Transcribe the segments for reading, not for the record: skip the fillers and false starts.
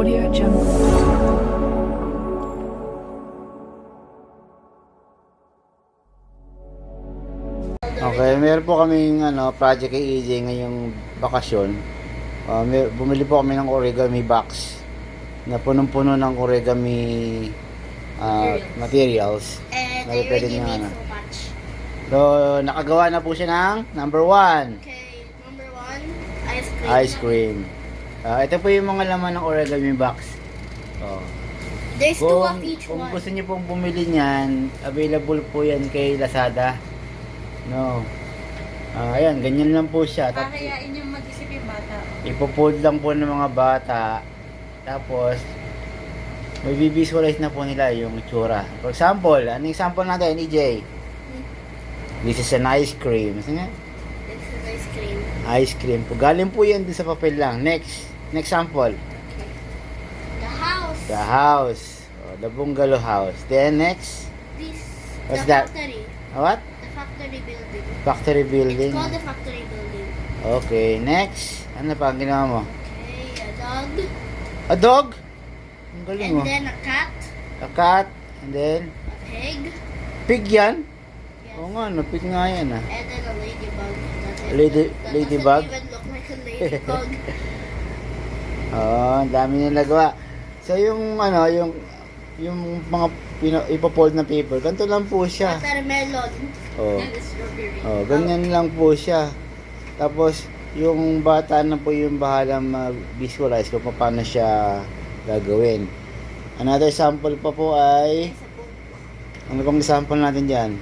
Audio Jungle. Okay, meron po kaming project kay EJ ngayong bakasyon. Bumili po kami ng origami box na punong-puno ng origami materials. And Na I pwede really nyo, need so much. So, nakagawa na po siya ng number 1, Okay, number 1, ice cream. ice cream. Ito po yung mga laman ng origami box. Oh. There's 2 of each Kung one. gusto niyo pong bumili niyan, available po yan kay Lazada. No. Ayan, ganyan lang po siya. Kakayain yung mag-isip yung bata. Ipopold lang po ng mga bata. Tapos, may visualize na po nila yung itsura. For example, ano yung example natin, EJ? This is an ice cream. Saan nga? This is ice cream. Ice cream po. Galing po yan din sa papel lang. Next sample. The house. The house. The bungalow house. Then next. This. What's the that? factory. What? The factory building. Factory building. It's called the factory building. Okay, next. Ano pa ang ginawa mo? Okay, a dog. A dog? Ang galing And mo. then a cat. A cat. And then, A pig. pig yan? Yes. Oo nga, no, pig nga yan ah. And then a ladybug. That Ladybug? doesn't even look like a ladybug. Oo, ang dami nila nagawa. So yung yung mga ipopold na paper, ganito lang po siya. Watermelon. Oh. And a strawberry. Oh, ganyan lang po siya. Tapos yung bata na po yung bahalang mag-visualize kung paano siya gagawin. Another sample pa po ay There's a book. ano pang sample natin diyan?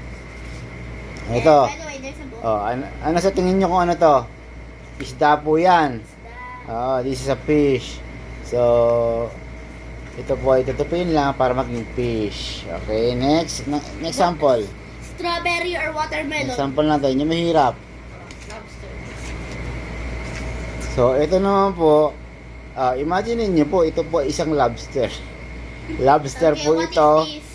And Ito. by the way, there's a book. Oh, ano sa tingin niyo kung ano to? Isda po 'yan. That. This is a fish. So, ito po ay tutupin lang para maging fish. Okay, next sample. Strawberry or watermelon. Next sample natin, yung mahirap. Lobster. So, ito naman po, imagine niyo po, ito po isang lobster. Lobster Okay, po what ito. is this?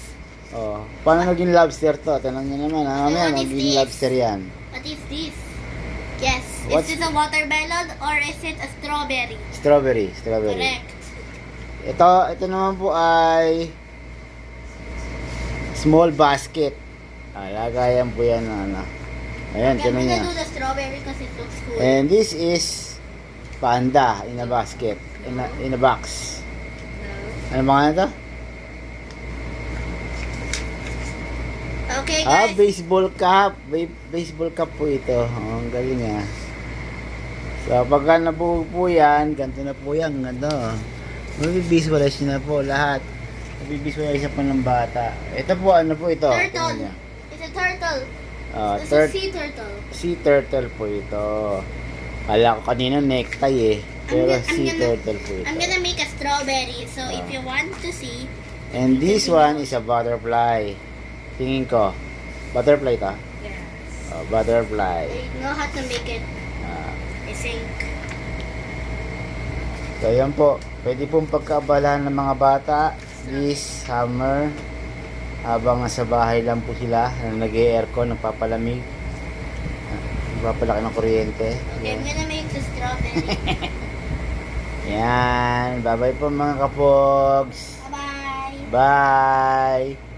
Oh, paano naging lobster to? Tanong niyo naman, mamaya What is naging this? lobster yan. What is this? Yes. What's- Is it a watermelon or is it a strawberry? Strawberry. Correct. Ito naman po ay small basket. Lagayan po yan ng ano. Ayan, Okay, I'm tinan gonna niya. do the strawberry because it looks cool. And this is panda in a basket. In a box. Ano mga ito? Okay, guys. Baseball cap. Baseball cap po ito. Oh, ang galing ah. So, pagka nabuo po yan, ganito na po yan. Ganito. Mabibisualize nyo na po lahat. Mabibisualize na po ng bata. Ito po, ano po ito? Tingnan Turtle. niya. It's a turtle. It's a sea turtle. Sea turtle po ito. Kala ko kanina necktie eh. Pero sea turtle po ito. I'm gonna make a strawberry. So if you want to see, And this one is a butterfly. Tingin ko. Butterfly ta? Yes. Butterfly. I know how to make it. Ah. I think. So yan po. Pwede pong pagkaabalahan ng mga bata this summer habang nasa bahay lang po sila na nag-aircon, nagpapalamig, nagpapalaki ng kuryente. Okay, I'm gonna make the strawberry. Yan. Bye bye po mga kapogs. Bye-bye. Bye.